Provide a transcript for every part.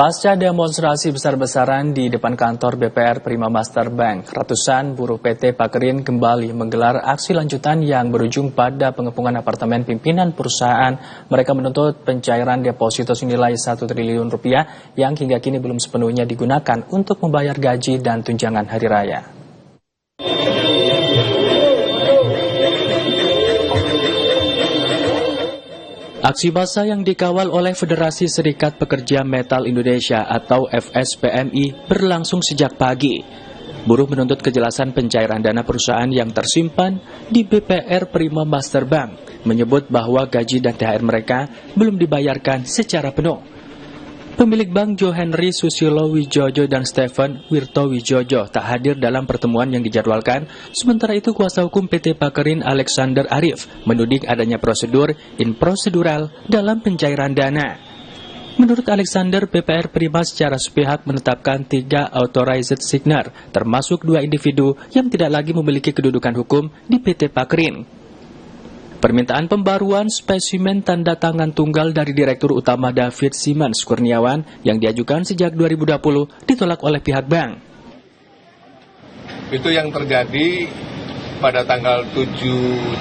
Pasca demonstrasi besar-besaran di depan kantor BPR Prima Master Bank, ratusan buruh PT Pakerin kembali menggelar aksi lanjutan yang berujung pada pengepungan apartemen pimpinan perusahaan. Mereka menuntut pencairan deposito senilai 1 triliun rupiah yang hingga kini belum sepenuhnya digunakan untuk membayar gaji dan tunjangan hari raya. Aksi massa yang dikawal oleh Federasi Serikat Pekerja Metal Indonesia atau FSPMI berlangsung sejak pagi. Buruh menuntut kejelasan pencairan dana perusahaan yang tersimpan di BPR Prima Master Bank, menyebut bahwa gaji dan THR mereka belum dibayarkan secara penuh. Pemilik bank Jo Henry Susilo Wijojo dan Stephen Wirto Wijojo tak hadir dalam pertemuan yang dijadwalkan. Sementara itu kuasa hukum PT Pakerin Alexander Arif menuding adanya prosedur improsedural dalam pencairan dana. Menurut Alexander, BPR Prima secara sepihak menetapkan 3 authorized signer, termasuk 2 individu yang tidak lagi memiliki kedudukan hukum di PT Pakerin. Permintaan pembaruan spesimen tanda tangan tunggal dari Direktur Utama David Simmons Kurniawan yang diajukan sejak 2020 ditolak oleh pihak bank. Itu yang terjadi pada tanggal 7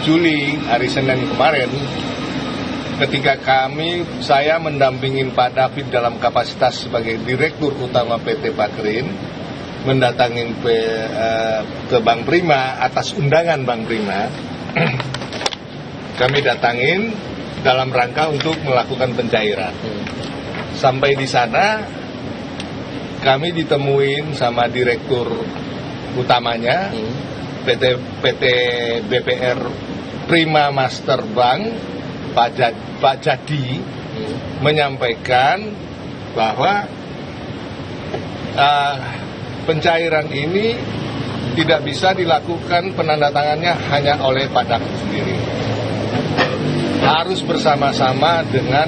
Juli, hari Senin kemarin, ketika saya mendampingin Pak David dalam kapasitas sebagai Direktur Utama PT Pakerin, mendatangin ke Bank Prima atas undangan Bank Prima. Kami datangin dalam rangka untuk melakukan pencairan. Sampai di sana, kami ditemuin sama direktur utamanya, PT BPR Prima Master Bank, Pak Jadi, menyampaikan bahwa pencairan ini tidak bisa dilakukan penandatangannya hanya oleh Pak David sendiri. Harus bersama-sama dengan,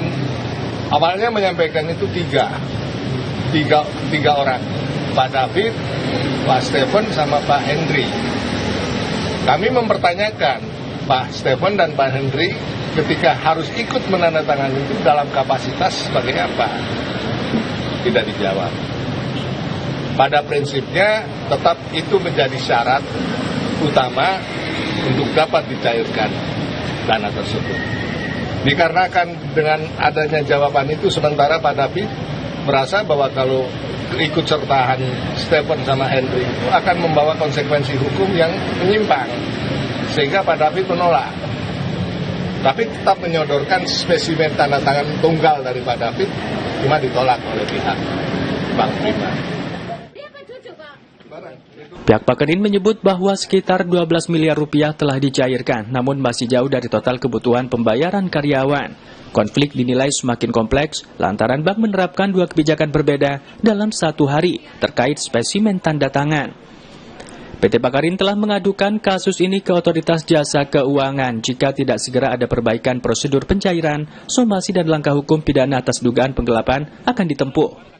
awalnya menyampaikan itu tiga orang, Pak David, Pak Stephen, sama Pak Henry. Kami mempertanyakan Pak Stephen dan Pak Henry ketika harus ikut menandatangani itu dalam kapasitas sebagai apa? Tidak dijawab. Pada prinsipnya tetap itu menjadi syarat utama untuk dapat dicairkan dana tersebut. Dikarenakan dengan adanya jawaban itu, sementara Pak David merasa bahwa kalau ikut sertahan Stephen sama Henry itu akan membawa konsekuensi hukum yang menyimpang, sehingga Pak David menolak. Tapi tetap menyodorkan spesimen tanda tangan tunggal dari Pak David, cuma ditolak oleh pihak Bank Prima. Pihak Pakerin menyebut bahwa sekitar 12 miliar rupiah telah dicairkan, namun masih jauh dari total kebutuhan pembayaran karyawan. Konflik dinilai semakin kompleks lantaran bank menerapkan 2 kebijakan berbeda dalam 1 hari terkait spesimen tanda tangan. PT Pakerin telah mengadukan kasus ini ke Otoritas Jasa Keuangan. Jika tidak segera ada perbaikan prosedur pencairan, somasi dan langkah hukum pidana atas dugaan penggelapan akan ditempuh.